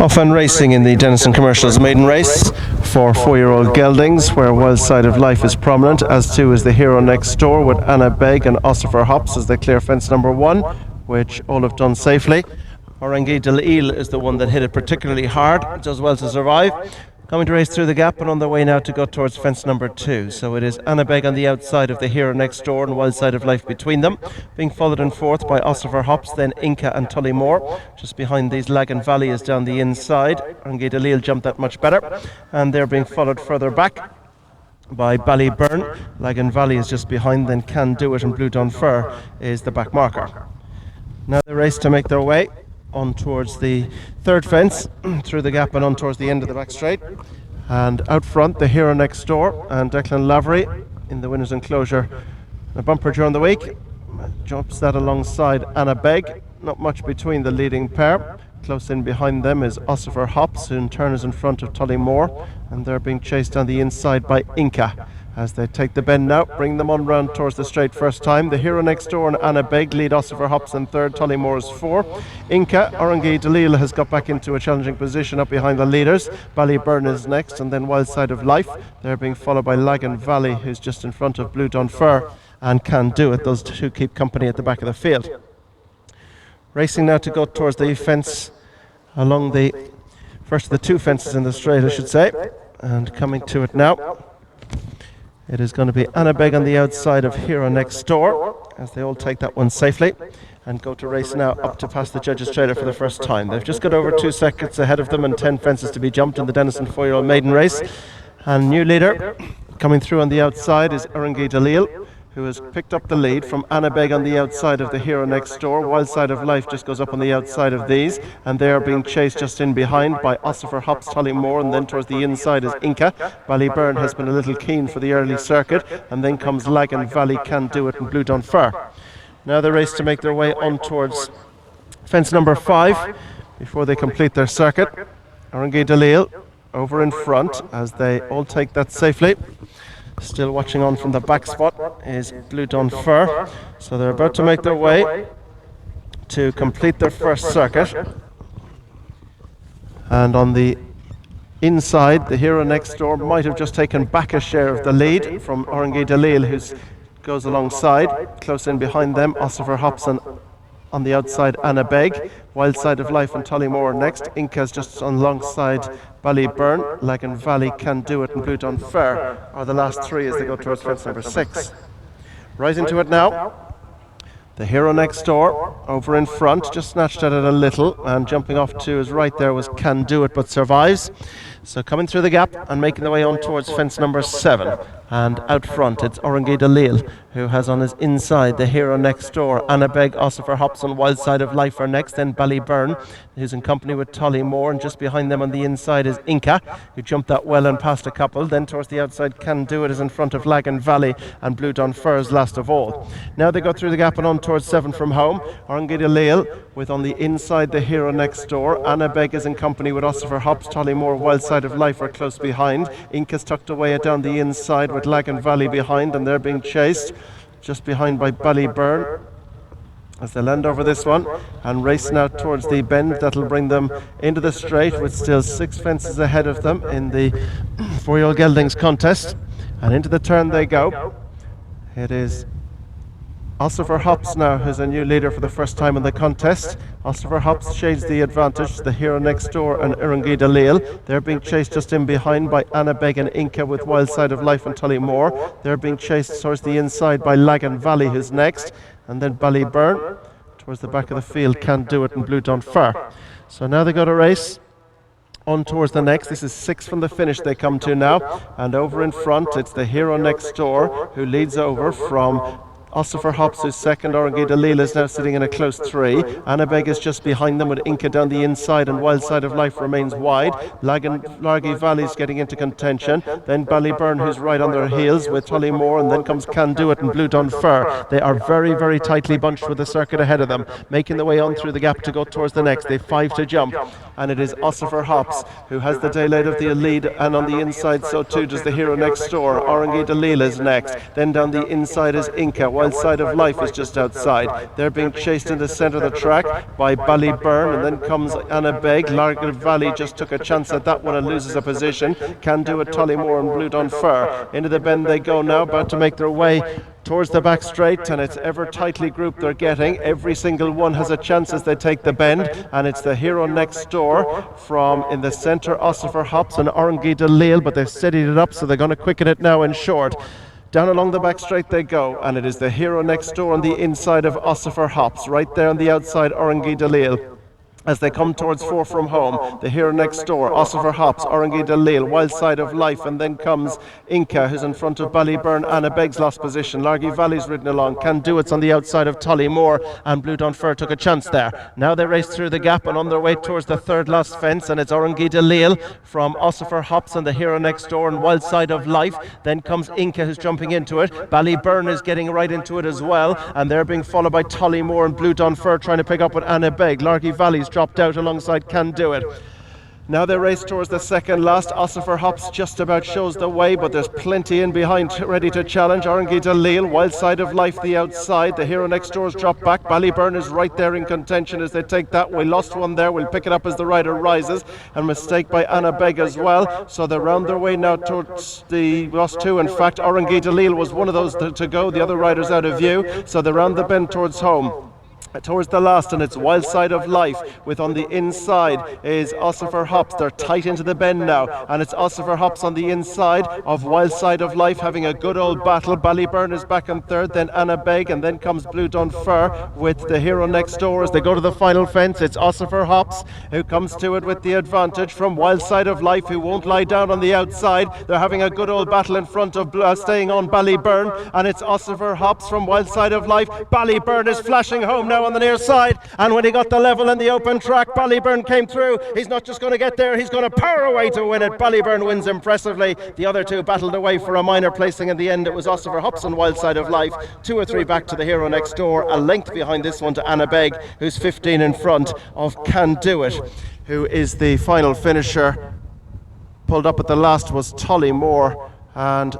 Off and racing in the Dennison Commercials maiden race for 4-year-old Geldings, where Wild Side of Life is prominent, as too is the Hero Next Door with Anna Begg and Ossifer Hops as they clear fence number 1, which all have done safely. Orangi Delisle is the one that hit it particularly hard, does well to survive. Coming to race through the gap and on their way now to go towards fence number 2. So it is Anna Begg on the outside of the Hero Next Door and Wild Side of Life between them, being followed in fourth by Ossifer Hops, then Inca and Tullymore. Just behind these, Lagan Valley is down the inside. Orangi Delisle jumped that much better, and they're being followed further back by Ballyburn. Lagan Valley is just behind, then Can Do It and Blue Dunfer is the back marker. Now they race to make their way on towards the third fence, through the gap and on towards the end of the back straight. And out front, the Hero Next Door and Declan Lavery in the winner's enclosure. A bumper during the week, jumps that alongside Anna Begg. Not much between the leading pair. Close in behind them is Ossifer Hops, who in turn is in front of Tullymore, and they're being chased on the inside by Inca. As they take the bend now, bring them on round towards the straight first time. The Hero Next Door and Anna Begg lead Ossifer Hops in third, Tullymore is 4. Inca, Orangi Delisle has got back into a challenging position up behind the leaders. Ballyburn is next, and then Wild Side of Life. They're being followed by Lagan Valley, who's just in front of Blue Dunfer and Can Do It. Those two keep company at the back of the field. Racing now to go towards the fence along the first of the two fences in the straight, I should say. And coming to it now, it is going to be Anna Begg on the outside of Hero Next Door, as they all take that one safely and go to race now up to past the judges' trailer for the first time. They've just got over 2 seconds ahead of them and 10 fences to be jumped in the Dennison 4-year-old maiden race. And new leader coming through on the outside is Orangi Delisle, who has picked up the lead from Anna Begg on the outside of the Hero Next Door. Wild Side of Life just goes up on the outside of these, and they are being chased just in behind by Ossifer Hops, Tullymore, and then towards the inside is Inca. Ballyburn has been a little keen for the early circuit, and then comes Lagan Valley, Can Do It, and Blue Dunfer. Now they race to make their way on towards fence number 5 before they complete their circuit. Orangi Delisle over in front as they all take that safely. Still watching on from the back spot is Blue Dunfer. So they're about to make their way to complete their first circuit. And on the inside, the Hero Next Door might have just taken back a share of the lead from Orangi Delisle, who goes alongside. Close in behind them, Ossifer Hops and on the outside, Anna Begg. Wild Side of Life and Tullymore next. Inca's just alongside Ballyburn. Lagan Valley, Can Do It, and Blue Dunfer are the last three as they go towards fence number 6. Rising to it now, the Hero Next Door over in front, just snatched at it a little, and jumping off to his right there was Can Do It, but survives. So coming through the gap and making their way on towards fence number 7. And out front, it's Orangi Delisle, who has on his inside the Hero Next Door. Anna Begg, Ossifer Hops, and Wild Side of Life are next. Then Ballyburn, who's in company with Tullymore, and just behind them on the inside is Inca, who jumped that well and passed a couple. Then towards the outside, Can Do It is in front of Lagan Valley, and Blue Dunfer is last of all. Now they go through the gap and on towards 7 from home. Orangi Delisle with on the inside the Hero Next Door. Anna Begg is in company with Ossifer Hops, Tullymore, Wild Side of Life are close behind. Inca's tucked away down the inside with Lagan Valley behind, and they're being chased just behind by Ballyburn as they land over this one and race now towards the bend that'll bring them into the straight, with still 6 fences ahead of them in the 4yo Geldings contest. And into the turn they go. It is Ossifer Hops now, who's a new leader for the first time in the contest. Ossifer Hops shades the advantage to the Hero Next Door and Orangi Delisle. They're being chased just in behind by Anna Begg and Inca with Wild Side of Life and Tullymore. They're being chased towards the inside by Lagan Valley, who's next. And then Ballyburn towards the back of the field, Can Do It, and Blue Dunfer. So now they go to race on towards the next. This is 6 from the finish they come to now. And over in front, it's the Hero Next Door, who leads over from Ossifer Hops, who's second. Orangi Delisle is now sitting in a close 3. Anna Begg is just behind them with Inca down the inside, and Wild Side of Life remains wide. Largy Valley's getting into contention. Then Ballyburn, who's right on their heels with Tullymore, and then comes Can Do It and Blue Dunfer. They are very, very tightly bunched with the circuit ahead of them, making their way on through the gap to go towards the next. They've 5 to jump, and it is Ossifer Hops who has the daylight of the lead, and on the inside so too does the Hero Next Door. Orangi Delisle is next. Then down the inside is Inca. Wild Side of Life is just outside. They're being chased in the centre of the track by Ballyburn, and then comes Anna Beg. Largar Valley just took a chance at that one and loses a position. Can Do It, Tullymore and Blue Dunfer. Into the bend they go now, about to make their way towards the back straight, and it's ever tightly grouped they're getting. Every single one has a chance as they take the bend, and it's the Hero Next Door from in the centre, Ossifer Hops and Orangi Delisle, but they've steadied it up, so they're going to quicken it now in short. Down along the back straight they go, and it is the Hero Next Door on the inside of Ossifer Hops, right there on the outside, Orangi Delisle. As they come towards Four From Home, the Hero Next Door, Ossifer Hops, Orangi Delisle, Wild Side of Life, and then comes Inca, who's in front of Ballyburn. Anna Beg's lost position. Largy Valley's ridden along. Can Do It's on the outside of Tullymore, and Blue Dunfer took a chance there. Now they race through the gap and on their way towards the third last fence, and it's Orangi Delisle from Ossifer Hops and the Hero Next Door and Wild Side of Life. Then comes Inca, who's jumping into it. Ballyburn is getting right into it as well, and they're being followed by Tullymore and Blue Dunfer trying to pick up with Anna Beg. Largy Valley's dropped out alongside Can Do It. Now they race towards the second last. Ossifer Hops just about shows the way, but there's plenty in behind ready to challenge. Orangi Delisle, Wild Side of Life the outside. The Hero Next Door's dropped back. Ballyburn is right there in contention as they take that. We lost one there. We'll pick it up as the rider rises. And mistake by Anna Beg as well. So they're round their way now towards the lost two. In fact, Orangi Delisle was one of those to go. The other rider's out of view. So they're round the bend towards home. Towards the last, and it's Wild Side of Life, with on the inside is Ossifer Hops. They're tight into the bend now, and it's Ossifer Hops on the inside of Wild Side of Life having a good old battle. Ballyburn is back in third, then Anna Beg, and then comes Blue Dunfer with the Hero Next Door. As they go to the final fence, it's Ossifer Hops who comes to it with the advantage from Wild Side of Life, who won't lie down on the outside. They're having a good old battle in front of staying on Ballyburn, and it's Ossifer Hops from Wild Side of Life. Ballyburn is flashing home now on the near side, and when he got the level in the open track, Ballyburn came through. He's not just going to get there, he's going to power away to win it. Ballyburn wins impressively. The other two battled away for a minor placing. In the end, it was Ossifer Hops and Wild Side of Life. 2 or 3 back to the Hero Next Door, a length behind this one to Anna Beg, who's 15 in front of Can Do It, who is the final finisher. Pulled up at the last was Tullymore, and